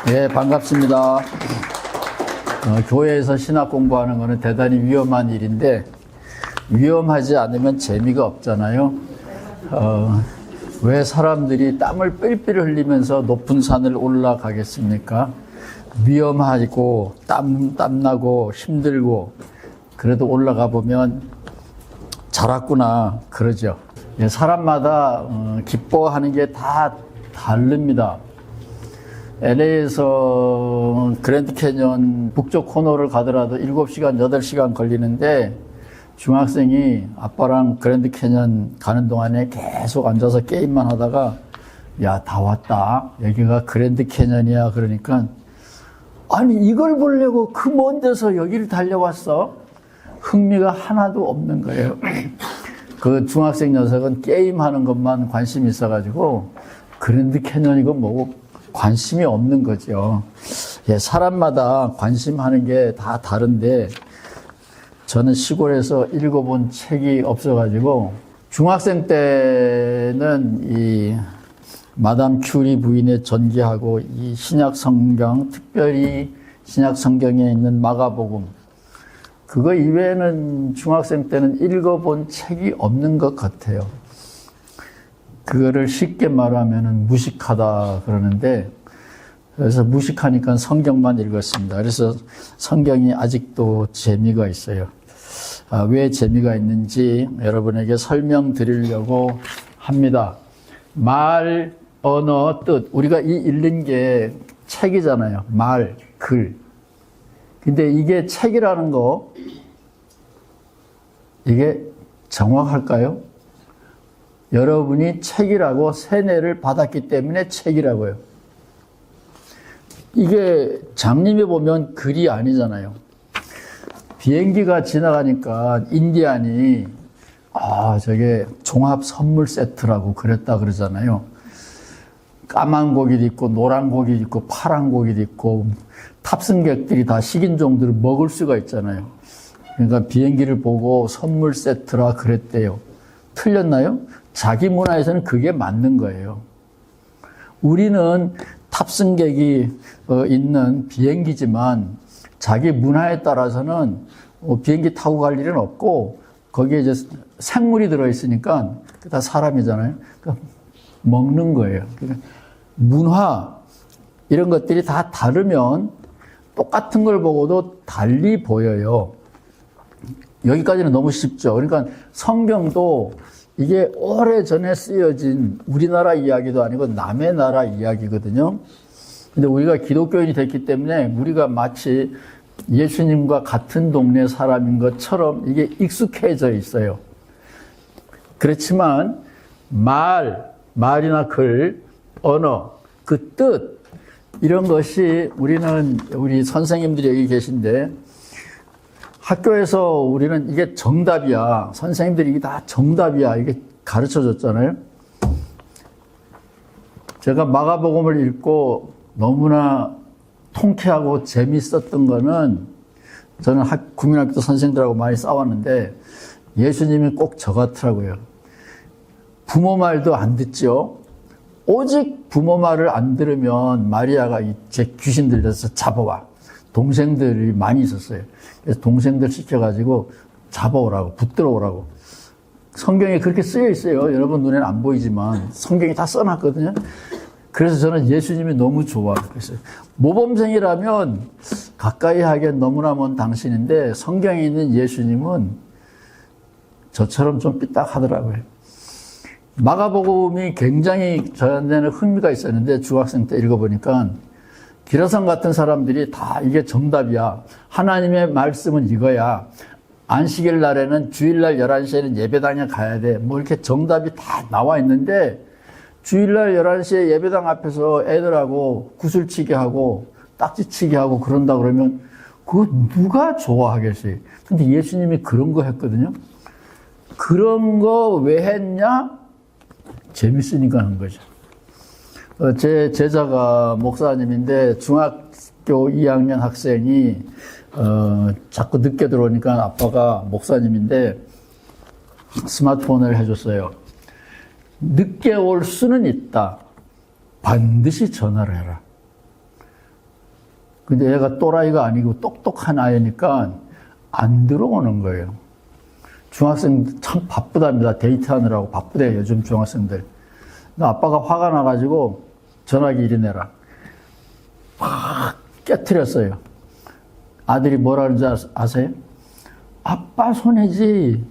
네, 반갑습니다. 교회에서 신학 공부하는 것은 대단히 위험한 일인데 위험하지 않으면 재미가 없잖아요. 왜 사람들이 땀을 삘삘 흘리면서 높은 산을 올라가겠습니까? 위험하고 땀나고 힘들고 그래도 올라가 보면 잘 왔구나 그러죠. 사람마다 기뻐하는 게 다 다릅니다. LA에서 그랜드 캐년 북쪽 코너를 가더라도 7시간, 8시간 걸리는데 중학생이 아빠랑 그랜드 캐년 가는 동안에 계속 앉아서 게임만 하다가 야, 다 왔다. 여기가 그랜드 캐년이야. 그러니까 아니 이걸 보려고 그 먼 데서 여기를 달려왔어? 흥미가 하나도 없는 거예요. 그 중학생 녀석은 게임하는 것만 관심이 있어가지고 그랜드 캐년이고 뭐고 관심이 없는 거죠. 예, 사람마다 관심하는 게 다 다른데 저는 시골에서 읽어본 책이 없어가지고 중학생 때는 이 마담 큐리 부인의 전기하고 이 신약 성경, 특별히 신약 성경에 있는 마가복음 그거 이외에는 중학생 때는 읽어본 책이 없는 것 같아요. 그거를 쉽게 말하면 무식하다 그러는데 그래서 무식하니까 성경만 읽었습니다. 그래서 성경이 아직도 재미가 있어요. 왜 재미가 있는지 여러분에게 설명드리려고 합니다. 말, 언어, 뜻. 우리가 이 읽는 게 책이잖아요. 말, 글. 근데 이게 책이라는 거 이게 정확할까요? 여러분이 책이라고 세뇌를 받았기 때문에 책이라고요. 이게 장님에 보면 글이 아니잖아요. 비행기가 지나가니까 인디안이 저게 종합 선물 세트라고 그랬다 그러잖아요. 까만 고기도 있고 노란 고기도 있고 파란 고기도 있고 탑승객들이 다 식인종들을 먹을 수가 있잖아요. 그러니까 비행기를 보고 선물 세트라 그랬대요. 틀렸나요? 자기 문화에서는 그게 맞는 거예요. 우리는 탑승객이 있는 비행기지만 자기 문화에 따라서는 비행기 타고 갈 일은 없고 거기에 이제 생물이 들어있으니까 다 사람이잖아요. 그러니까 먹는 거예요. 그러니까 문화 이런 것들이 다 다르면 똑같은 걸 보고도 달리 보여요. 여기까지는 너무 쉽죠. 그러니까 성경도 이게 오래전에 쓰여진 우리나라 이야기도 아니고 남의 나라 이야기거든요. 근데 우리가 기독교인이 됐기 때문에 우리가 마치 예수님과 같은 동네 사람인 것처럼 이게 익숙해져 있어요. 그렇지만 말이나 글, 언어, 그 뜻, 이런 것이 우리 선생님들이 여기 계신데 학교에서 우리는 이게 정답이야. 선생님들이 이게 다 정답이야. 이게 가르쳐 줬잖아요. 제가 마가복음을 읽고 너무나 통쾌하고 재밌었던 거는 저는 국민학교 선생님들하고 많이 싸웠는데 예수님이 꼭 저 같더라고요. 부모 말도 안 듣죠. 오직 부모 말을 안 들으면 마리아가 제 귀신 들려서 잡아와. 동생들이 많이 있었어요. 그래서 동생들 시켜가지고 잡아오라고, 붙들어 오라고. 성경에 그렇게 쓰여 있어요. 여러분 눈에는 안 보이지만 성경이 다 써놨거든요. 그래서 저는 예수님이 너무 좋아. 그랬어요. 모범생이라면 가까이 하기엔 너무나 먼 당신인데 성경에 있는 예수님은 저처럼 좀 삐딱하더라고요. 마가복음이 굉장히 저한테는 흥미가 있었는데 중학생 때 읽어보니까 기라성 같은 사람들이 다 이게 정답이야. 하나님의 말씀은 이거야. 안식일 날에는 주일날 11시에는 예배당에 가야 돼. 뭐 이렇게 정답이 다 나와 있는데 주일날 11시에 예배당 앞에서 애들하고 구슬치기 하고 딱지치기 하고 그런다 그러면 그거 누가 좋아하겠어요? 근데 예수님이 그런 거 했거든요. 그런 거 왜 했냐? 재밌으니까 한 거죠. 제 제자가 목사님인데 중학교 2학년 학생이 자꾸 늦게 들어오니까 아빠가 목사님인데 스마트폰을 해줬어요. 늦게 올 수는 있다. 반드시 전화를 해라. 근데 얘가 또라이가 아니고 똑똑한 아이니까 안 들어오는 거예요. 중학생 참 바쁘답니다. 데이트하느라고 바쁘대요, 요즘 중학생들. 아빠가 화가 나가지고 전화기 이리 내라. 막 깨트렸어요. 아들이 뭐라 그러는지 아세요? 아빠 손해지.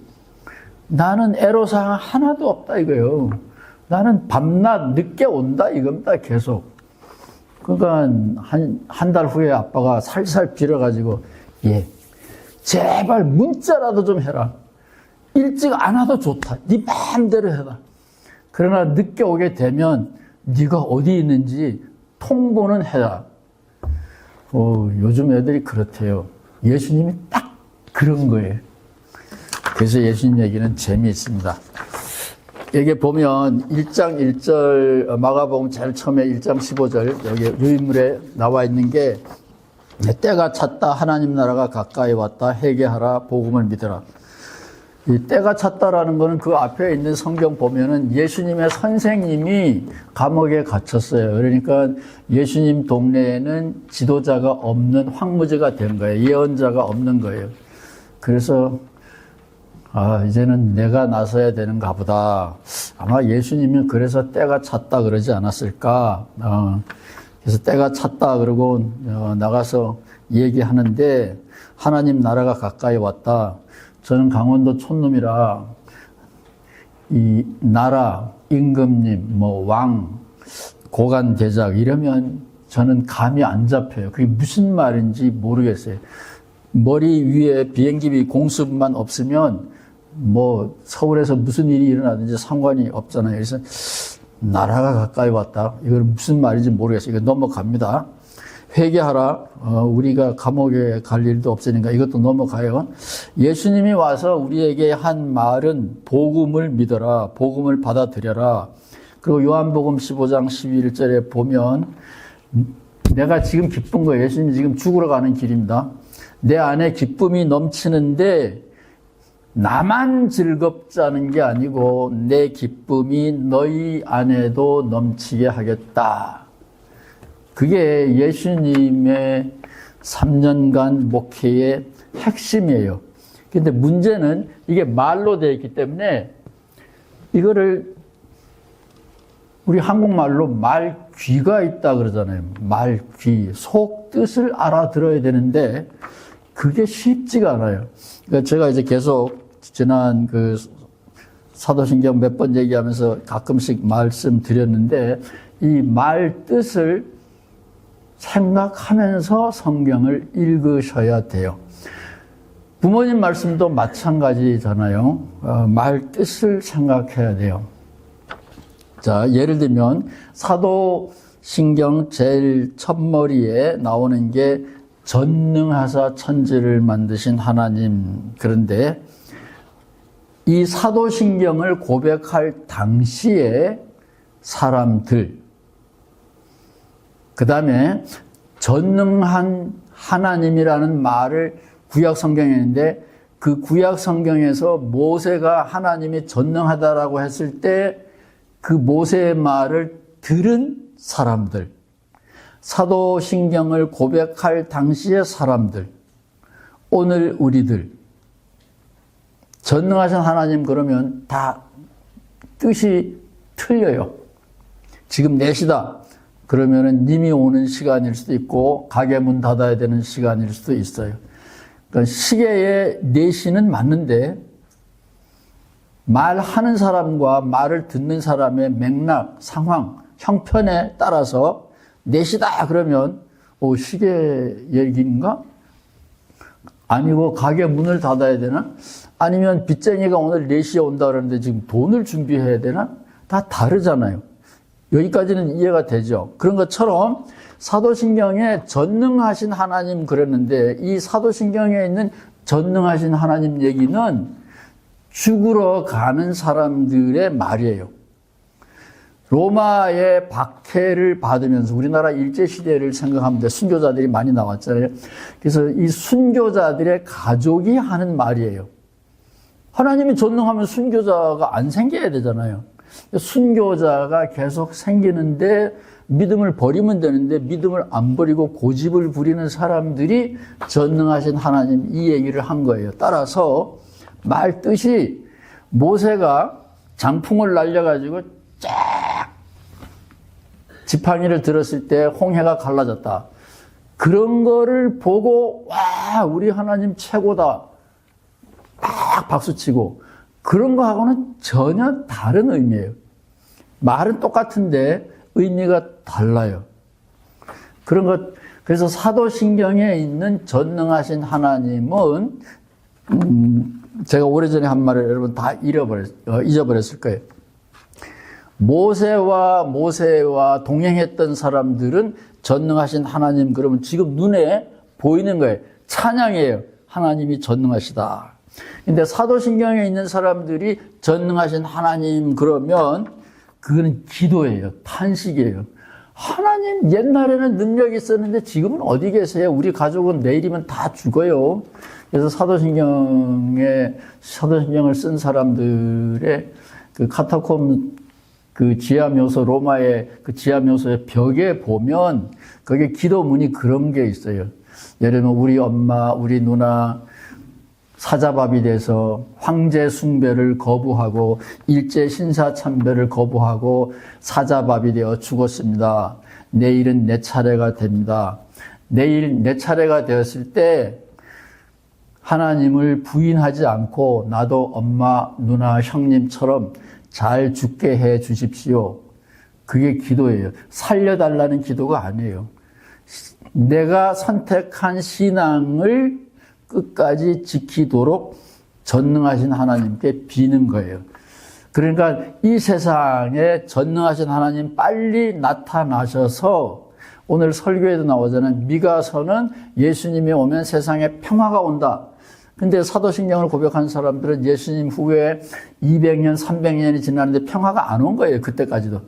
나는 애로사항 하나도 없다 이거요. 나는 밤낮 늦게 온다 이겁니다 계속. 그러니까 한 달 후에 아빠가 살살 빌어가지고 예, 제발 문자라도 좀 해라. 일찍 안 와도 좋다. 네 마음대로 해라. 그러나 늦게 오게 되면 네가 어디 있는지 통보는 해라. 요즘 애들이 그렇대요. 예수님이 딱 그런 거예요. 그래서 예수님 얘기는 재미있습니다. 여기 보면 1장 1절 마가복음 제일 처음에 1장 15절 여기 유인물에 나와 있는 게 때가 찼다 하나님 나라가 가까이 왔다 회개하라 복음을 믿어라. 이 때가 찼다라는 거는 그 앞에 있는 성경 보면은 예수님의 선생님이 감옥에 갇혔어요. 그러니까 예수님 동네에는 지도자가 없는 황무지가 된 거예요. 예언자가 없는 거예요. 그래서 이제는 내가 나서야 되는가 보다. 아마 예수님은 그래서 때가 찼다 그러지 않았을까. 그래서 때가 찼다 그러고 나가서 얘기하는데 하나님 나라가 가까이 왔다. 저는 강원도 촌놈이라 이 나라, 임금님, 왕, 고관 대작 이러면 저는 감이 안 잡혀요. 그게 무슨 말인지 모르겠어요. 머리 위에 비행기비 공수만 없으면 서울에서 무슨 일이 일어나든지 상관이 없잖아요. 그래서 나라가 가까이 왔다. 이건 무슨 말인지 모르겠어요. 이거 넘어갑니다. 회개하라. 우리가 감옥에 갈 일도 없으니까 이것도 넘어가요. 예수님이 와서 우리에게 한 말은 복음을 믿어라. 복음을 받아들여라. 그리고 요한복음 15장 11절에 보면 내가 지금 기쁜 거예요. 예수님이 지금 죽으러 가는 길입니다. 내 안에 기쁨이 넘치는데 나만 즐겁자는 게 아니고 내 기쁨이 너희 안에도 넘치게 하겠다. 그게 예수님의 3년간 목회의 핵심이에요. 근데 문제는 이게 말로 되어 있기 때문에 이거를 우리 한국말로 말귀가 있다 그러잖아요. 말귀, 속 뜻을 알아들어야 되는데 그게 쉽지가 않아요. 그러니까 제가 이제 계속 지난 사도신경 몇 번 얘기하면서 가끔씩 말씀드렸는데 이 말 뜻을 생각하면서 성경을 읽으셔야 돼요. 부모님 말씀도 마찬가지잖아요. 말 뜻을 생각해야 돼요. 자, 예를 들면 사도신경 제일 첫머리에 나오는 게 전능하사 천지를 만드신 하나님. 그런데 이 사도신경을 고백할 당시에 사람들, 그 다음에 전능한 하나님이라는 말을 구약 성경에 있는데 그 구약 성경에서 모세가 하나님이 전능하다라고 했을 때 그 모세의 말을 들은 사람들, 사도신경을 고백할 당시의 사람들, 오늘 우리들, 전능하신 하나님 그러면 다 뜻이 틀려요. 지금 4시다. 그러면은 님이 오는 시간일 수도 있고 가게 문 닫아야 되는 시간일 수도 있어요. 그러니까 시계의 4시는 맞는데 말하는 사람과 말을 듣는 사람의 맥락, 상황, 형편에 따라서 4시다 그러면 시계 얘기인가? 아니고 가게 문을 닫아야 되나? 아니면 빚쟁이가 오늘 4시에 온다 그러는데 지금 돈을 준비해야 되나? 다 다르잖아요. 여기까지는 이해가 되죠. 그런 것처럼 사도신경에 전능하신 하나님 그랬는데 이 사도신경에 있는 전능하신 하나님 얘기는 죽으러 가는 사람들의 말이에요. 로마의 박해를 받으면서 우리나라 일제시대를 생각하면 순교자들이 많이 나왔잖아요. 그래서 이 순교자들의 가족이 하는 말이에요. 하나님이 전능하면 순교자가 안 생겨야 되잖아요. 순교자가 계속 생기는데 믿음을 버리면 되는데 믿음을 안 버리고 고집을 부리는 사람들이 전능하신 하나님 이 얘기를 한 거예요. 따라서 말 뜻이 모세가 장풍을 날려가지고 쫙 지팡이를 들었을 때 홍해가 갈라졌다. 그런 거를 보고 와 우리 하나님 최고다. 막 박수치고 그런 거하고는 전혀 다른 의미예요. 말은 똑같은데 의미가 달라요. 그런 것 그래서 사도신경에 있는 전능하신 하나님은 제가 오래전에 한 말을 여러분 다 잊어버렸을 거예요. 모세와 동행했던 사람들은 전능하신 하나님 그러면 지금 눈에 보이는 거예요. 찬양이에요. 하나님이 전능하시다. 근데 사도신경에 있는 사람들이 전능하신 하나님 그러면 그거는 기도예요. 탄식이에요. 하나님 옛날에는 능력이 있었는데 지금은 어디 계세요? 우리 가족은 내일이면 다 죽어요. 그래서 사도신경을 쓴 사람들의 그 카타콤 그 지하묘소 로마의 그 지하묘소의 벽에 보면 거기에 기도문이 그런 게 있어요. 예를 들면 우리 엄마, 우리 누나 사자밥이 돼서 황제 숭배를 거부하고 일제 신사 참배를 거부하고 사자밥이 되어 죽었습니다. 내일은 내 차례가 됩니다. 내일 내 차례가 되었을 때 하나님을 부인하지 않고 나도 엄마, 누나, 형님처럼 잘 죽게 해 주십시오. 그게 기도예요. 살려달라는 기도가 아니에요. 내가 선택한 신앙을 끝까지 지키도록 전능하신 하나님께 비는 거예요. 그러니까 이 세상에 전능하신 하나님 빨리 나타나셔서 오늘 설교에도 나오잖아요. 미가서는 예수님이 오면 세상에 평화가 온다. 근데 사도신경을 고백한 사람들은 예수님 후에 200년, 300년이 지났는데 평화가 안 온 거예요. 그때까지도.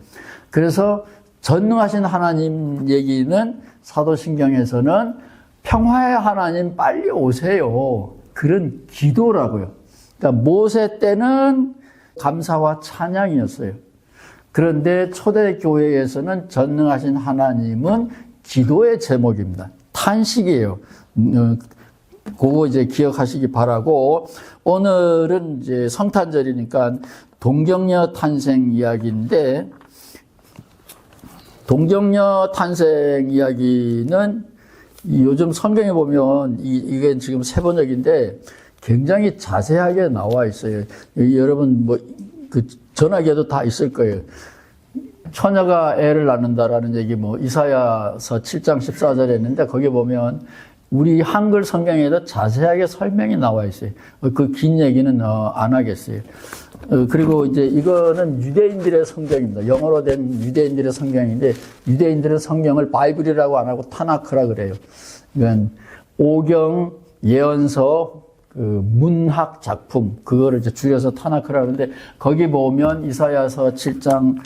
그래서 전능하신 하나님 얘기는 사도신경에서는 평화의 하나님 빨리 오세요. 그런 기도라고요. 그러니까 모세 때는 감사와 찬양이었어요. 그런데 초대교회에서는 전능하신 하나님은 기도의 제목입니다. 탄식이에요. 그거 이제 기억하시기 바라고, 오늘은 이제 성탄절이니까 동정녀 탄생 이야기인데, 동정녀 탄생 이야기는 요즘 성경에 보면 이게 지금 세 번역인데 굉장히 자세하게 나와 있어요. 여러분 그 전화기에도 다 있을 거예요. 처녀가 애를 낳는다라는 얘기 이사야서 7장 14절에 있는데 거기 보면 우리 한글 성경에도 자세하게 설명이 나와 있어요. 그 긴 얘기는 안 하겠어요. 그리고 이제 이거는 유대인들의 성경입니다. 영어로 된 유대인들의 성경인데 유대인들의 성경을 바이블이라고 안 하고 타나크라 그래요. 그러니까 오경, 예언서, 그 문학 작품 그거를 이제 줄여서 타나크라 그러는데 거기 보면 이사야서 7장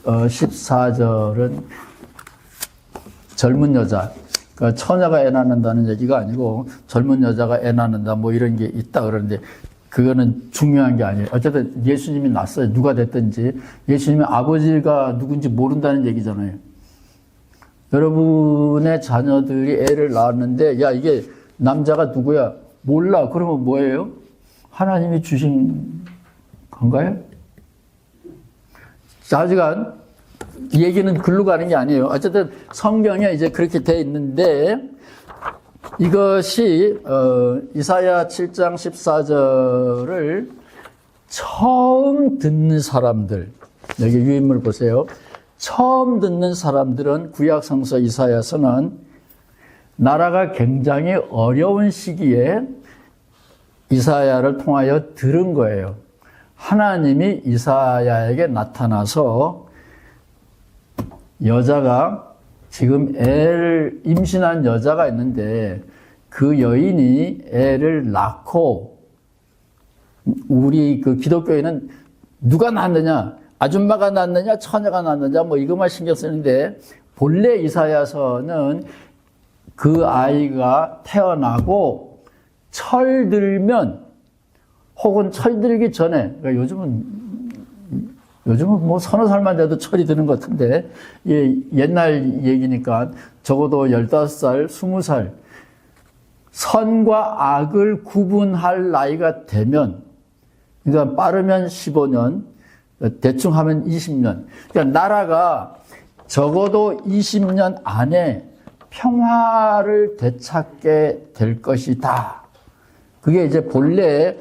14절은 젊은 여자, 그러니까 처녀가 애 낳는다는 얘기가 아니고 젊은 여자가 애 낳는다 이런 게 있다 그러는데 그거는 중요한 게 아니에요. 어쨌든 예수님이 낳았어요. 누가 됐든지. 예수님의 아버지가 누군지 모른다는 얘기잖아요. 여러분의 자녀들이 애를 낳았는데 야 이게 남자가 누구야? 몰라. 그러면 뭐예요? 하나님이 주신 건가요? 하여간 이 얘기는 글로 가는 게 아니에요. 어쨌든 성경에 이제 그렇게 돼 있는데 이것이 이사야 7장 14절을 처음 듣는 사람들, 여기 유인물 보세요. 처음 듣는 사람들은 구약성서 이사야서는 나라가 굉장히 어려운 시기에 이사야를 통하여 들은 거예요. 하나님이 이사야에게 나타나서 여자가 지금 애를 임신한 여자가 있는데 그 여인이 애를 낳고 우리 그 기독교에는 누가 낳느냐, 아줌마가 낳느냐, 처녀가 낳느냐 이것만 신경 쓰는데 본래 이사야서는 그 아이가 태어나고 철들면 혹은 철들기 전에, 그러니까 요즘은 뭐 서너 살만 돼도 철이 드는 것 같은데, 예, 옛날 얘기니까 적어도 15살, 20살, 선과 악을 구분할 나이가 되면, 그러니까 빠르면 15년, 대충 하면 20년. 그러니까 나라가 적어도 20년 안에 평화를 되찾게 될 것이다. 그게 이제 본래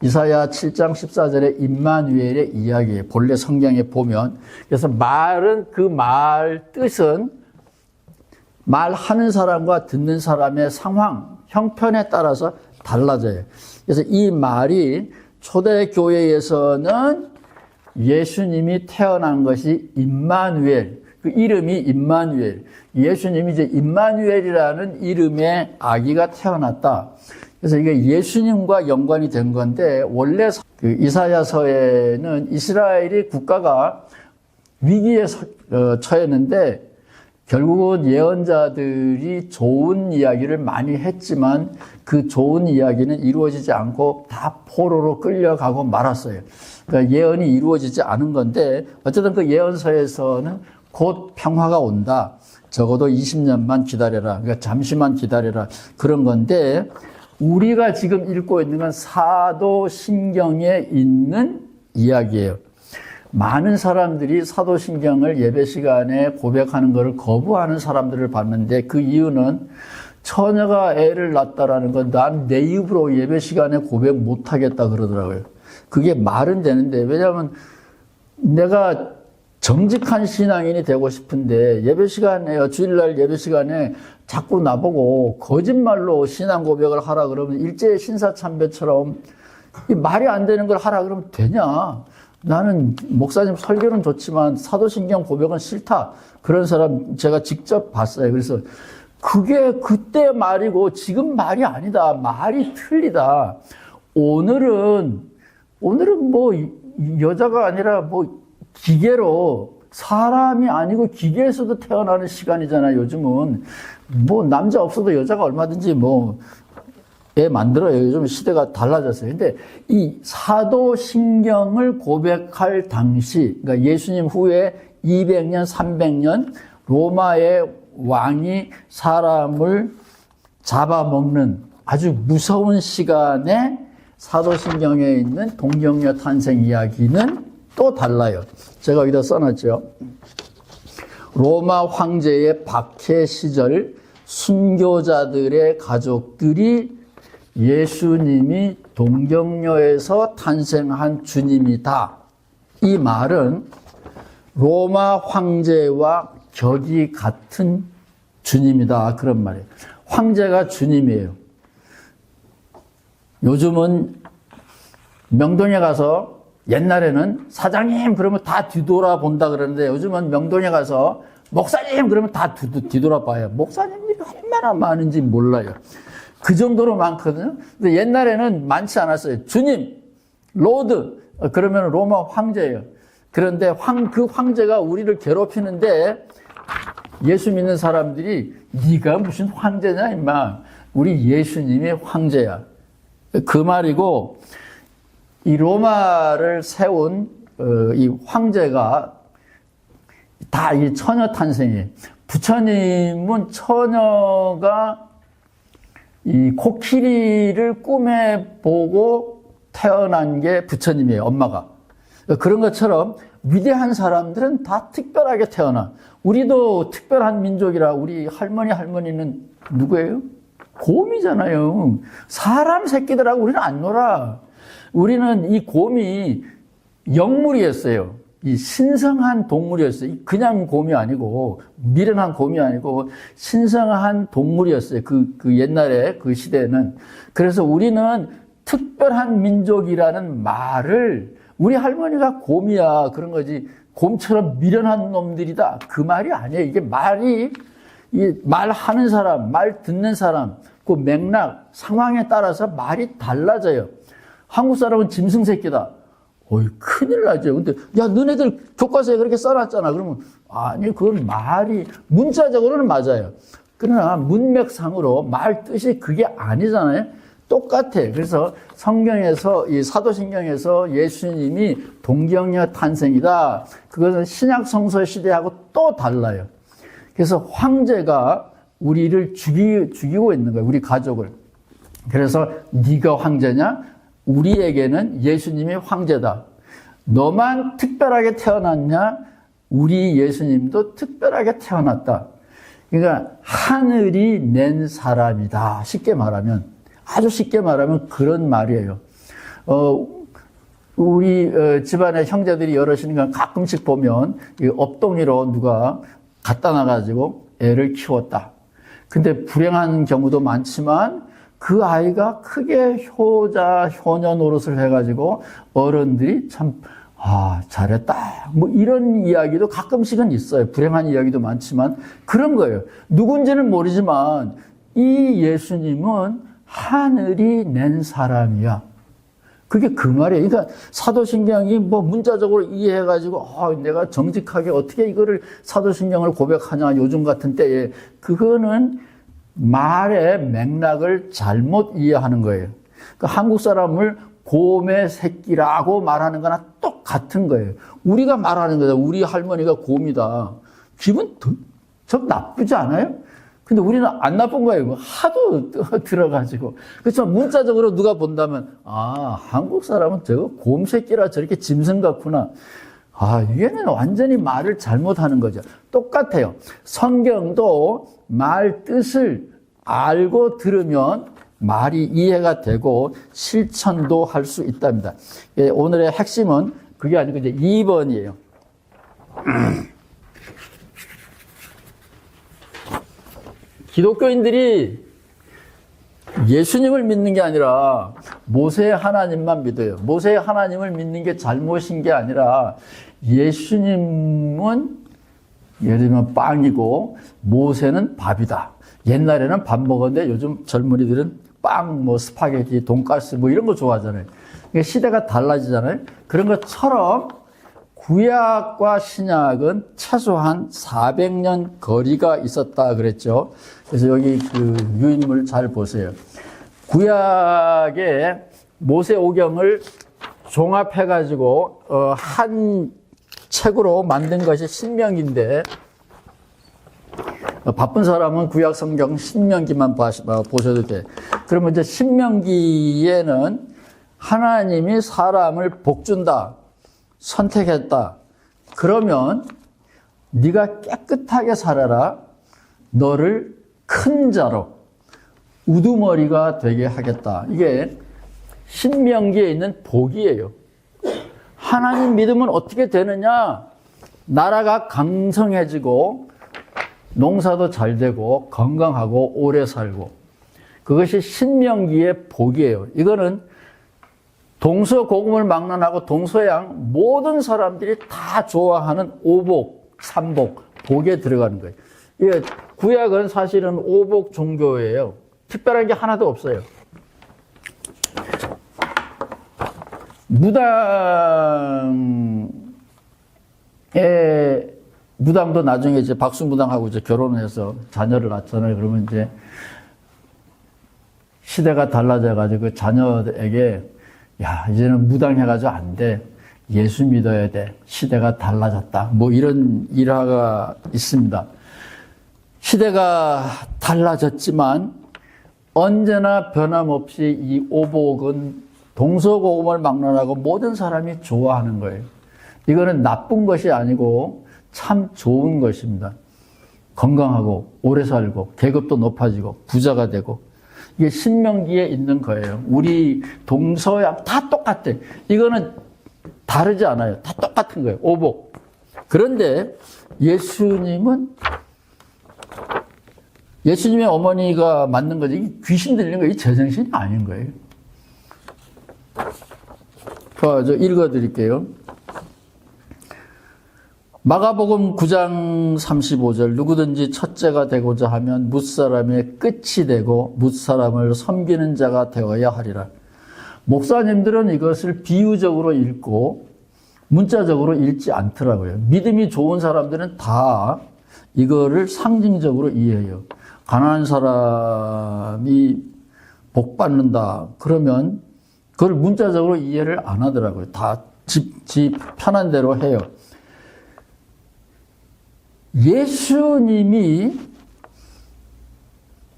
이사야 7장 14절의 임마누엘의 이야기예요. 본래 성경에 보면. 그래서 말은 그 말 뜻은 말하는 사람과 듣는 사람의 상황, 형편에 따라서 달라져요. 그래서 이 말이 초대교회에서는 예수님이 태어난 것이 임마누엘, 그 이름이 임마누엘. 예수님이 이제 임마누엘이라는 이름의 아기가 태어났다. 그래서 이게 예수님과 연관이 된 건데, 원래 그 이사야서에는 이스라엘이 국가가 위기에 처했는데, 결국은 예언자들이 좋은 이야기를 많이 했지만 그 좋은 이야기는 이루어지지 않고 다 포로로 끌려가고 말았어요. 그러니까 예언이 이루어지지 않은 건데, 어쨌든 그 예언서에서는 곧 평화가 온다. 적어도 20년만 기다려라. 그러니까 잠시만 기다려라. 그런 건데, 우리가 지금 읽고 있는 건 사도신경에 있는 이야기예요. 많은 사람들이 사도신경을 예배 시간에 고백하는 것을 거부하는 사람들을 봤는데, 그 이유는 처녀가 애를 낳았다라는 건 난 내 입으로 예배 시간에 고백 못하겠다 그러더라고요. 그게 말은 되는데, 왜냐하면 내가 정직한 신앙인이 되고 싶은데 예배 시간에, 주일날 예배 시간에 자꾸 나보고 거짓말로 신앙 고백을 하라 그러면 일제의 신사참배처럼 이 말이 안 되는 걸 하라 그러면 되냐? 나는 목사님 설교는 좋지만 사도신경 고백은 싫다. 그런 사람 제가 직접 봤어요. 그래서 그게 그때 말이고 지금 말이 아니다. 말이 틀리다. 오늘은 뭐 여자가 아니라 뭐 기계로, 사람이 아니고 기계에서도 태어나는 시간이잖아요. 요즘은 뭐 남자 없어도 여자가 얼마든지 뭐 애 만들어요. 요즘 시대가 달라졌어요. 근데 이 사도신경을 고백할 당시, 그러니까 예수님 후에 200년, 300년 로마의 왕이 사람을 잡아먹는 아주 무서운 시간에 사도신경에 있는 동정녀 탄생 이야기는 또 달라요. 제가 여기다 써놨죠. 로마 황제의 박해 시절 순교자들의 가족들이 예수님이 동정녀에서 탄생한 주님이다. 이 말은 로마 황제와 격이 같은 주님이다. 그런 말이에요. 황제가 주님이에요. 요즘은 명동에 가서, 옛날에는 사장님 그러면 다 뒤돌아 본다 그러는데, 요즘은 명동에 가서 목사님 그러면 다 뒤돌아봐요. 목사님들이 얼마나 많은지 몰라요. 그 정도로 많거든요. 근데 옛날에는 많지 않았어요. 주님, 로드, 그러면 로마 황제예요. 그런데 그 황제가 우리를 괴롭히는데 예수 믿는 사람들이 네가 무슨 황제냐 임마. 우리 예수님이 황제야. 그 말이고, 이 로마를 세운 이 황제가 다 이 처녀 탄생이에요. 부처님은 처녀가 이 코끼리를 꿈에 보고 태어난 게 부처님이에요, 엄마가. 그런 것처럼 위대한 사람들은 다 특별하게 태어나. 우리도 특별한 민족이라. 우리 할머니는 누구예요? 곰이잖아요. 사람 새끼들하고 우리는 안 놀아. 우리는 이 곰이 영물이었어요. 이 신성한 동물이었어요. 그냥 곰이 아니고, 미련한 곰이 아니고, 신성한 동물이었어요. 그 옛날에, 그 시대에는. 그래서 우리는 특별한 민족이라는 말을, 우리 할머니가 곰이야. 그런 거지. 곰처럼 미련한 놈들이다. 그 말이 아니에요. 이게 말이, 이 말하는 사람, 말 듣는 사람, 그 맥락, 상황에 따라서 말이 달라져요. 한국 사람은 짐승 새끼다. 어이, 큰일 나죠. 근데, 야, 너네들 교과서에 그렇게 써놨잖아. 그러면, 아니, 그건 말이, 문자적으로는 맞아요. 그러나 문맥상으로 말 뜻이 그게 아니잖아요. 똑같아. 그래서 성경에서, 이 사도신경에서 예수님이 동정녀 탄생이다. 그것은 신약 성서 시대하고 또 달라요. 그래서 황제가 우리를 죽이고 있는 거예요. 우리 가족을. 그래서 네가 황제냐? 우리에게는 예수님이 황제다. 너만 특별하게 태어났냐? 우리 예수님도 특별하게 태어났다. 그러니까 하늘이 낸 사람이다. 쉽게 말하면, 아주 쉽게 말하면 그런 말이에요. 우리 집안의 형제들이 여럿이는 건 가끔씩 보면 업동이로 누가 갖다 놔가지고 애를 키웠다. 근데 불행한 경우도 많지만 그 아이가 크게 효녀 노릇을 해가지고 어른들이 참, 잘했다. 뭐 이런 이야기도 가끔씩은 있어요. 불행한 이야기도 많지만 그런 거예요. 누군지는 모르지만 이 예수님은 하늘이 낸 사람이야. 그게 그 말이에요. 그러니까 사도신경이 뭐 문자적으로 이해해가지고 내가 정직하게 어떻게 이거를 사도신경을 고백하냐 요즘 같은 때에 그거는 말의 맥락을 잘못 이해하는 거예요. 그러니까 한국 사람을 곰의 새끼라고 말하는 거나 똑같은 거예요. 우리가 말하는 거죠. 우리 할머니가 곰이다. 기분 좀 나쁘지 않아요? 근데 우리는 안 나쁜 거예요. 하도 들어가지고. 그렇지만 문자적으로 누가 본다면, 한국 사람은 저거 곰새끼라 저렇게 짐승 같구나. 얘는 완전히 말을 잘못하는 거죠. 똑같아요. 성경도 말 뜻을 알고 들으면 말이 이해가 되고 실천도 할 수 있답니다. 오늘의 핵심은 그게 아니고 이제 2번이에요. 기독교인들이 예수님을 믿는 게 아니라 모세의 하나님만 믿어요. 모세의 하나님을 믿는 게 잘못인 게 아니라 예수님은 예를 들면 빵이고 모세는 밥이다. 옛날에는 밥 먹었는데 요즘 젊은이들은 빵, 스파게티, 돈가스 이런 거 좋아하잖아요. 그러니까 시대가 달라지잖아요. 그런 것처럼 구약과 신약은 최소한 400년 거리가 있었다 그랬죠. 그래서 여기 그 유인물 잘 보세요. 구약의 모세오경을 종합해가지고 한 책으로 만든 것이 신명기인데 바쁜 사람은 구약 성경 신명기만 보셔도 돼. 그러면 이제 신명기에는 하나님이 사람을 복준다. 선택했다. 그러면 네가 깨끗하게 살아라. 너를 큰 자로 우두머리가 되게 하겠다. 이게 신명기에 있는 복이에요. 하나님 믿으면 어떻게 되느냐? 나라가 강성해지고 농사도 잘 되고 건강하고 오래 살고 그것이 신명기의 복이에요. 이거는 동서고금을 막론하고 동서양 모든 사람들이 다 좋아하는 오복, 삼복, 복에 들어가는 거예요. 이게 구약은 사실은 오복 종교예요. 특별한 게 하나도 없어요. 무당도 나중에 이제 박수무당하고 이제 결혼을 해서 자녀를 낳잖아요. 그러면 이제 시대가 달라져가지고 그 자녀에게 이제는 무당해가지고 안 돼. 예수 믿어야 돼. 시대가 달라졌다. 이런 일화가 있습니다. 시대가 달라졌지만 언제나 변함없이 이 오복은 동서고금을 막론하고 모든 사람이 좋아하는 거예요. 이거는 나쁜 것이 아니고 참 좋은 것입니다. 건강하고 오래 살고 계급도 높아지고 부자가 되고 이게 신명기에 있는 거예요. 우리 동서양 다 똑같아. 이거는 다르지 않아요. 다 똑같은 거예요. 오복. 그런데 예수님의 어머니가 맞는 거지. 이게 귀신 들리는 거, 이 제정신이 아닌 거예요. 저 읽어 드릴게요. 마가복음 9장 35절 누구든지 첫째가 되고자 하면 뭇사람의 끝이 되고 뭇사람을 섬기는 자가 되어야 하리라. 목사님들은 이것을 비유적으로 읽고 문자적으로 읽지 않더라고요. 믿음이 좋은 사람들은 다 이거를 상징적으로 이해해요. 가난한 사람이 복 받는다. 그러면 그걸 문자적으로 이해를 안 하더라고요. 다 지 편한 대로 해요. 예수님이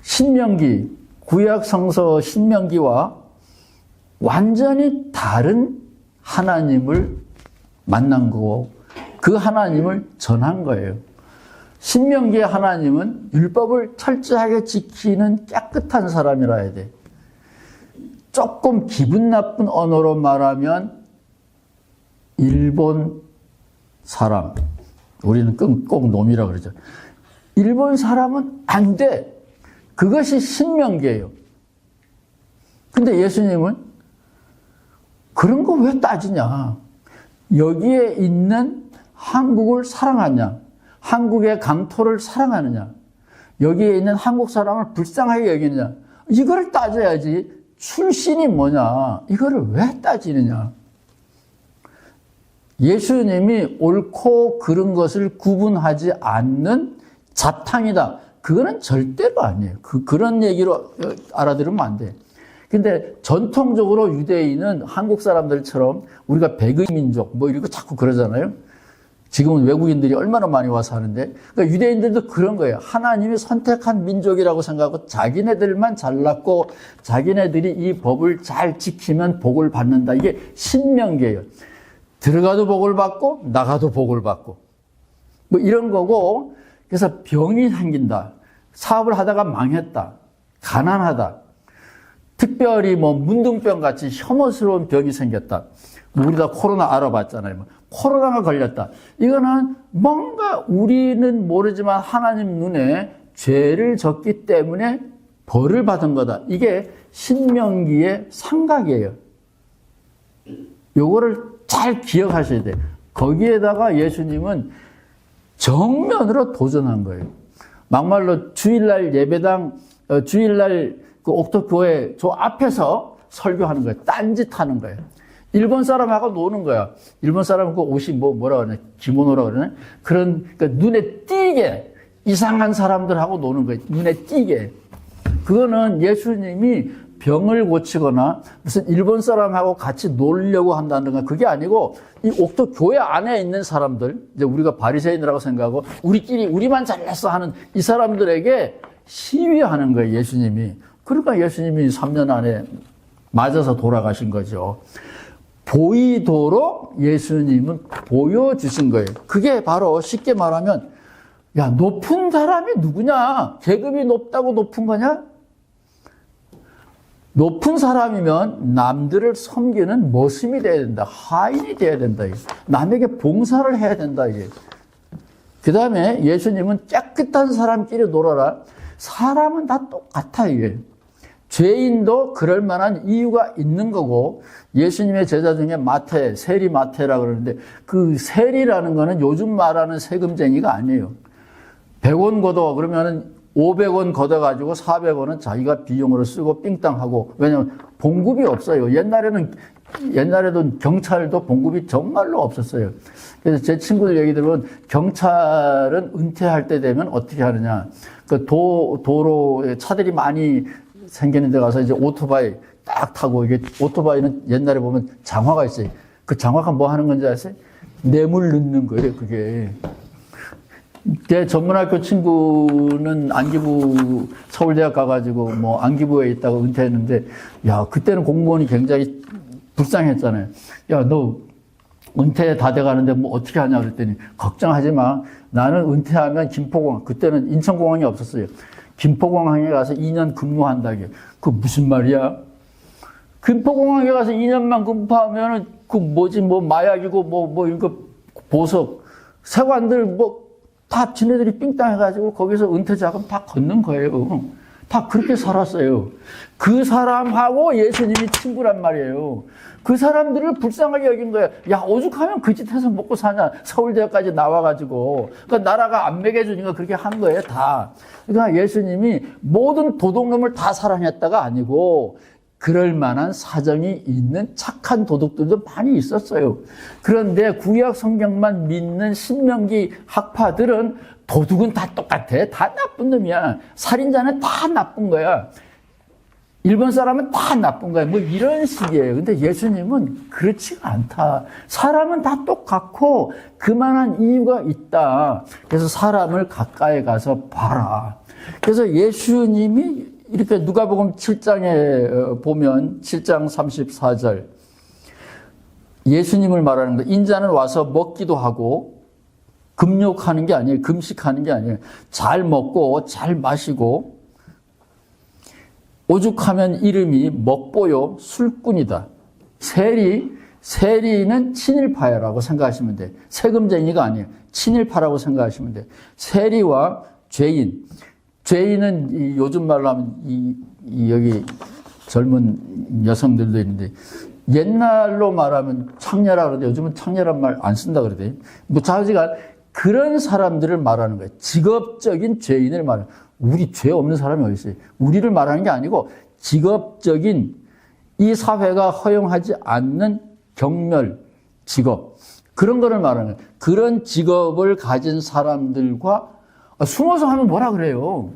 신명기, 구약 성서 신명기와 완전히 다른 하나님을 만난 거고 그 하나님을 전한 거예요. 신명기의 하나님은 율법을 철저하게 지키는 깨끗한 사람이라 해야 돼. 조금 기분 나쁜 언어로 말하면 일본 사람, 우리는 꼭 놈이라 그러죠. 일본 사람은 안 돼. 그것이 신명기예요. 근데 예수님은 그런 거 왜 따지냐? 여기에 있는 한국을 사랑하냐? 한국의 강토를 사랑하느냐? 여기에 있는 한국 사람을 불쌍하게 여기느냐? 이거를 따져야지. 출신이 뭐냐? 이거를 왜 따지느냐? 예수님이 옳고 그른 것을 구분하지 않는 자탕이다. 그거는 절대로 아니에요. 그런 얘기로 알아들으면 안 돼. 근데 전통적으로 유대인은 한국 사람들처럼 우리가 백의민족 뭐 이러고 자꾸 그러잖아요. 지금은 외국인들이 얼마나 많이 와서 하는데, 그러니까 유대인들도 그런 거예요. 하나님이 선택한 민족이라고 생각하고 자기네들만 잘났고 자기네들이 이 법을 잘 지키면 복을 받는다. 이게 신명기예요. 들어가도 복을 받고 나가도 복을 받고 뭐 이런 거고, 그래서 병이 생긴다. 사업을 하다가 망했다. 가난하다. 특별히 뭐 문둥병 같이 혐오스러운 병이 생겼다. 우리 다 코로나 알아봤잖아요. 코로나가 걸렸다. 이거는 뭔가 우리는 모르지만 하나님 눈에 죄를 졌기 때문에 벌을 받은 거다. 이게 신명기의 상각이에요. 요거를 잘 기억하셔야 돼요. 거기에다가 예수님은 정면으로 도전한 거예요. 막말로 주일날 예배당, 주일날 그 옥토교회 저 앞에서 설교하는 거예요. 딴짓하는 거예요. 일본 사람하고 노는 거야. 일본 사람은 그 옷이 뭐라 그러냐, 기모노라 그러네. 그런, 그러니까 눈에 띄게 이상한 사람들하고 노는 거예요. 눈에 띄게. 그거는 예수님이 병을 고치거나 무슨 일본 사람하고 같이 놀려고 한다든가 그게 아니고 이 옥토 교회 안에 있는 사람들, 이제 우리가 바리새인이라고 생각하고 우리만 잘났어 하는 이 사람들에게 시위하는 거예요, 예수님이. 그러니까 예수님이 3년 안에 맞아서 돌아가신 거죠. 보이도록 예수님은 보여주신 거예요. 그게 바로 쉽게 말하면, 야, 높은 사람이 누구냐? 계급이 높다고 높은 거냐? 높은 사람이면 남들을 섬기는 모심이 돼야 된다. 하인이 돼야 된다. 남에게 봉사를 해야 된다. 이게. 그 다음에 예수님은 깨끗한 사람끼리 놀아라. 사람은 다 똑같아. 이게. 죄인도 그럴 만한 이유가 있는 거고, 예수님의 제자 중에 마태, 세리 마태라고 그러는데 그 세리라는 거는 요즘 말하는 세금쟁이가 아니에요. 100원 걷어 그러면은 500원 걷어가지고 400원은 자기가 비용으로 쓰고 삥땅하고, 왜냐면 봉급이 없어요. 옛날에도 경찰도 봉급이 정말로 없었어요. 그래서 제 친구들 얘기 들으면 경찰은 은퇴할 때 되면 어떻게 하느냐. 그 도로에 차들이 많이 생기는 데 가서 이제 오토바이 딱 타고, 이게 오토바이는 옛날에 보면 장화가 있어요. 그 장화가 뭐 하는 건지 아세요? 뇌물 넣는 거예요, 그게. 제 전문학교 친구는 안기부 서울대학 가가지고 뭐 안기부에 있다가 은퇴했는데, 야, 그때는 공무원이 굉장히 불쌍했잖아요. 야, 너 은퇴 다 돼가는데 뭐 어떻게 하냐 그랬더니, 걱정하지 마. 나는 은퇴하면 김포공항, 그때는 인천공항이 없었어요. 김포공항에 가서 2년 근무한다게. 그 무슨 말이야? 김포공항에 가서 2년만 근무하면은 그 뭐지, 뭐 마약이고 뭐 이거 보석, 세관들 다 지네들이 삥땅 해가지고 거기서 은퇴 자금 다 걷는 거예요. 다 그렇게 살았어요. 그 사람하고 예수님이 친구란 말이에요. 그 사람들을 불쌍하게 여긴 거예요. 야, 오죽하면 그 짓 해서 먹고 사냐. 서울대학까지 나와가지고. 그러니까 나라가 안 먹여주니까 그렇게 한 거예요, 다. 그러니까 예수님이 모든 도둑놈을 다 사랑했다가 아니고, 그럴 만한 사정이 있는 착한 도둑들도 많이 있었어요. 그런데 구약 성경만 믿는 신명기 학파들은 도둑은 다 똑같아. 다 나쁜 놈이야. 살인자는 다 나쁜 거야. 일본 사람은 다 나쁜 거야. 뭐 이런 식이에요. 근데 예수님은 그렇지가 않다. 사람은 다 똑같고 그만한 이유가 있다. 그래서 사람을 가까이 가서 봐라. 그래서 예수님이 이렇게 누가복음 7장에 보면 7장 34절 예수님을 말하는 거. 인자는 와서 먹기도 하고 금욕하는 게 아니에요. 금식하는 게 아니에요. 잘 먹고 잘 마시고 오죽하면 이름이 먹보요 술꾼이다. 세리는 친일파라고 생각하시면 돼요. 세금쟁이가 아니에요. 친일파라고 생각하시면 돼요. 세리와 죄인은 요즘 말로 하면 여기 젊은 여성들도 있는데 옛날로 말하면 창녀라 그러는데 요즘은 창녀란 말 안 쓴다 그러대요. 뭐 자지간 그런 사람들을 말하는 거예요. 직업적인 죄인을 말하는 거예요. 우리 죄 없는 사람이 어디 있어요? 우리를 말하는 게 아니고 직업적인 이 사회가 허용하지 않는 경멸, 직업 그런 거를 말하는 거예요. 그런 직업을 가진 사람들과 숨어서 하면 뭐라 그래요?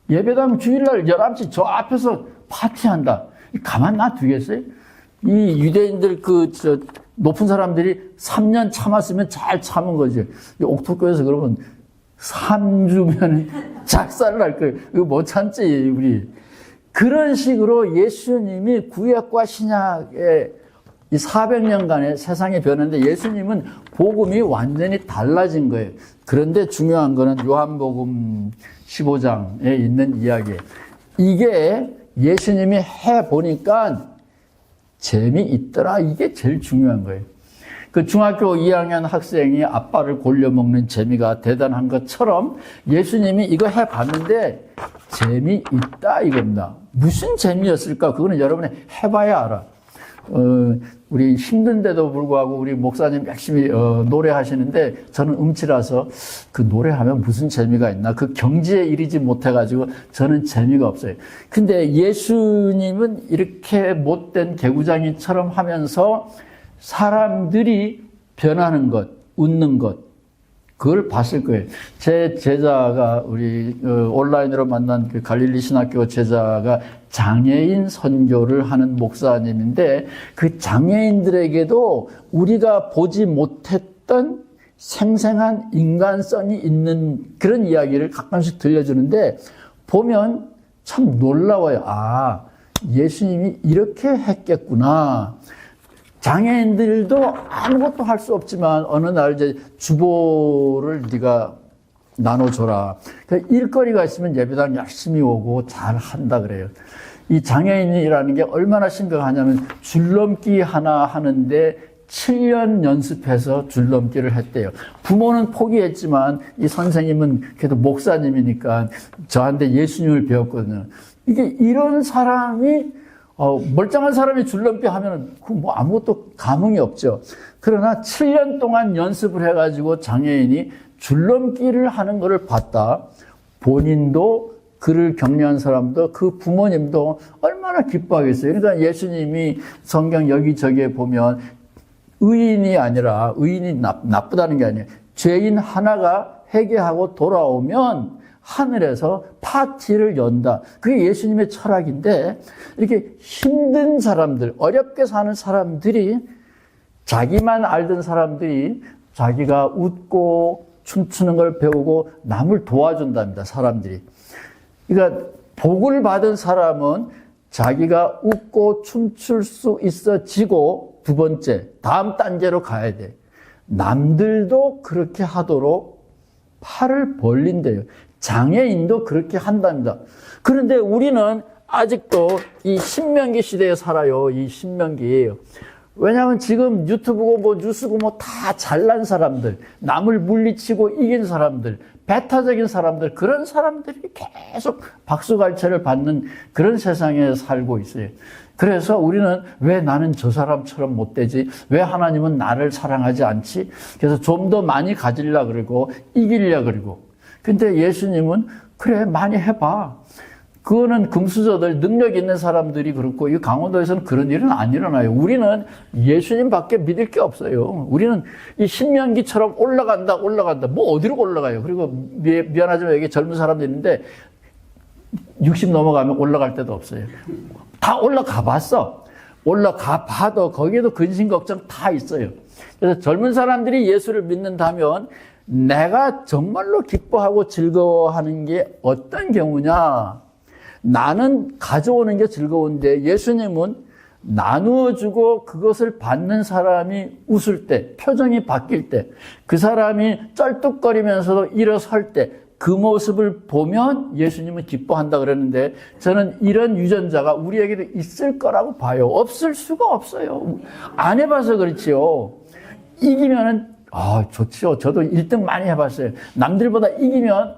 예배당 주일날 11시 저 앞에서 파티한다. 가만 놔두겠어요? 이 유대인들 높은 사람들이 3년 참았으면 잘 참은 거지. 옥토교에서 그러면 3주면 작살날 거예요. 이거 못 참지, 우리. 그런 식으로 예수님이 구약과 신약의 이 400년간의 세상이 변했는데 예수님은 복음이 완전히 달라진 거예요. 그런데 중요한 거는 요한복음 15장에 있는 이야기예요. 이게 예수님이 해보니까 재미있더라. 이게 제일 중요한 거예요. 그 중학교 2학년 학생이 아빠를 골려먹는 재미가 대단한 것처럼 예수님이 이거 해봤는데 재미있다 이겁니다. 무슨 재미였을까? 그거는 여러분이 해봐야 알아. 우리 힘든데도 불구하고 우리 목사님 열심히 노래하시는데 저는 음치라서 그 노래하면 무슨 재미가 있나? 그 경지에 이르지 못해가지고 저는 재미가 없어요. 근데 예수님은 이렇게 못된 개구장이처럼 하면서 사람들이 변하는 것, 웃는 것, 그걸 봤을 거예요. 제 제자가 우리 온라인으로 만난 그 갈릴리 신학교 제자가 장애인 선교를 하는 목사님인데 그 장애인들에게도 우리가 보지 못했던 생생한 인간성이 있는 그런 이야기를 가끔씩 들려주는데 보면 참 놀라워요. 아, 예수님이 이렇게 했겠구나. 장애인들도 아무것도 할 수 없지만 어느 날 이제 주보를 네가 나눠줘라. 그러니까 일거리가 있으면 예배당 열심히 오고 잘 한다 그래요. 이 장애인이라는 게 얼마나 심각하냐면 줄넘기 하나 하는데 7년 연습해서 줄넘기를 했대요. 부모는 포기했지만 이 선생님은 그래도 목사님이니까 저한테 예수님을 배웠거든요. 이게 이런 사람이 멀쩡한 사람이 줄넘기 하면은 뭐 아무것도 감흥이 없죠. 그러나 7년 동안 연습을 해가지고 장애인이 줄넘기를 하는 것을 봤다. 본인도 그를 격려한 사람도 그 부모님도 얼마나 기뻐하겠어요. 그러니까 예수님이 성경 여기저기에 보면 의인이 아니라 의인이 나쁘다는 게 아니에요. 죄인 하나가 회개하고 돌아오면 하늘에서 파티를 연다. 그게 예수님의 철학인데 이렇게 힘든 사람들, 어렵게 사는 사람들이 자기만 알던 사람들이 자기가 웃고 춤추는 걸 배우고 남을 도와준답니다. 사람들이. 그러니까 복을 받은 사람은 자기가 웃고 춤출 수 있어지고 두 번째, 다음 단계로 가야 돼. 남들도 그렇게 하도록 팔을 벌린대요. 장애인도 그렇게 한답니다. 그런데 우리는 아직도 이 신명기 시대에 살아요. 이 신명기. 왜냐하면 지금 유튜브고 뭐 뉴스고 뭐 다 잘난 사람들, 남을 물리치고 이긴 사람들, 배타적인 사람들, 그런 사람들이 계속 박수갈채를 받는 그런 세상에 살고 있어요. 그래서 우리는 왜 나는 저 사람처럼 못 되지? 왜 하나님은 나를 사랑하지 않지? 그래서 좀 더 많이 가지려 그러고 이기려 그러고. 근데 예수님은 그래 많이 해봐. 그거는 금수저들 능력 있는 사람들이 그렇고 이 강원도에서는 그런 일은 안 일어나요. 우리는 예수님밖에 믿을 게 없어요. 우리는 이 신명기처럼 올라간다. 뭐 어디로 올라가요? 그리고 미안하지만 여기 젊은 사람들 있는데 60 넘어가면 올라갈 데도 없어요. 다 올라가 봤어. 올라가 봐도 거기에도 근심 걱정 다 있어요. 그래서 젊은 사람들이 예수를 믿는다면 내가 정말로 기뻐하고 즐거워하는 게 어떤 경우냐? 나는 가져오는 게 즐거운데 예수님은 나누어주고 그것을 받는 사람이 웃을 때, 표정이 바뀔 때, 그 사람이 쩔뚝거리면서도 일어설 때 그 모습을 보면 예수님은 기뻐한다 그러는데 저는 이런 유전자가 우리에게도 있을 거라고 봐요. 없을 수가 없어요. 안 해봐서 그렇지요. 이기면은 좋죠. 저도 1등 많이 해봤어요. 남들보다 이기면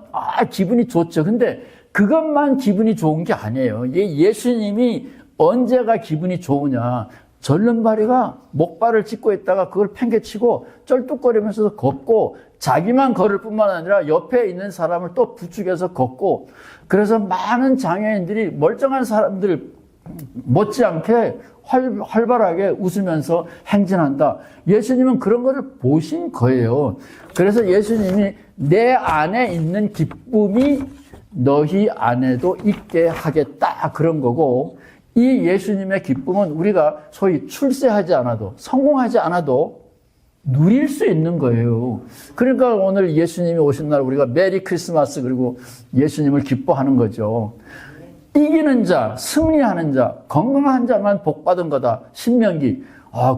기분이 좋죠. 근데 그것만 기분이 좋은 게 아니에요. 예수님이 언제가 기분이 좋으냐. 절름발이가 목발을 짚고 있다가 그걸 팽개치고 쩔뚝거리면서 걷고 자기만 걸을 뿐만 아니라 옆에 있는 사람을 또 부축해서 걷고 그래서 많은 장애인들이 멀쩡한 사람들 못지않게 활발하게 웃으면서 행진한다. 예수님은 그런 거를 보신 거예요. 그래서 예수님이 내 안에 있는 기쁨이 너희 안에도 있게 하겠다. 그런 거고 이 예수님의 기쁨은 우리가 소위 출세하지 않아도 성공하지 않아도 누릴 수 있는 거예요. 그러니까 오늘 예수님이 오신 날 우리가 메리 크리스마스 그리고 예수님을 기뻐하는 거죠. 이기는 자, 승리하는 자, 건강한 자만 복받은 거다. 신명기.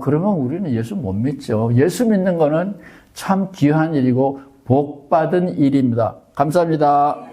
그러면 우리는 예수 못 믿죠. 예수 믿는 거는 참 귀한 일이고 복받은 일입니다. 감사합니다.